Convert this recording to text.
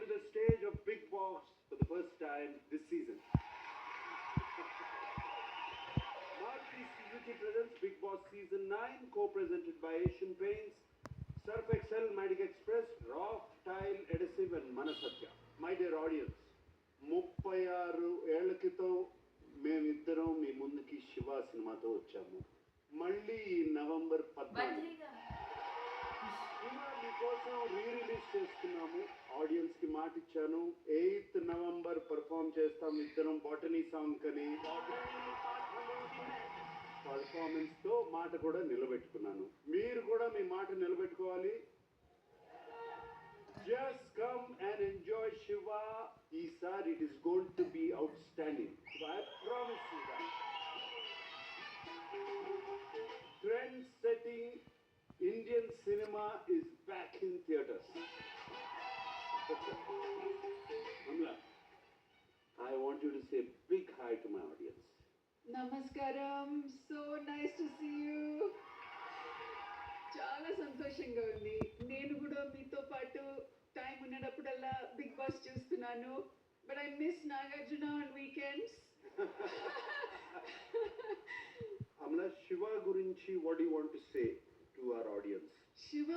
to the stage of Big Boss for the first time this season. Maruti Suzuki presents Big Boss Season 9, co-presented by Asian Paints, Surf Excel, Magic Express, Rock Tile Adhesive and Manasatya. My dear audience, 36 ఏళ్ల క్రితం మేమిద్దరం మీ ముందుకి శివ సినిమాతో వచ్చాము. మళ్ళీ ఈ November 14 cinema మీకోసం రీ-రిలీజ్ చేస్తున్నాము. ఆడియన్స్ కి మాట ఇచ్చాను, 8th నవంబర్ పర్ఫామ్ చేస్తాం ఇద్దరం బాటనీ సాంగ్ కని. పర్ఫార్మెన్స్ తో మాట కూడా నిలబెట్టుకున్నాను. మీరు కూడా మీ మాట నిలబెట్టుకోవాలి. Just come and enjoy Shiva. ఈసారి it is going to be outstanding. I promise you that. Trend setting Indian cinema is back in theaters. Amla, I want you to say big hi to my audience. నమస్కారం. So nice to see you. చాలా సంతోషంగా ఉంది. నేను కూడా మీతో పాటు time ఉన్నప్పుడల్లా Bigg Boss చూస్తున్నాను. But I miss Nagarjuna on weekends. Amla, Shiva gurinchi, what do you want to say to our audience? Shiva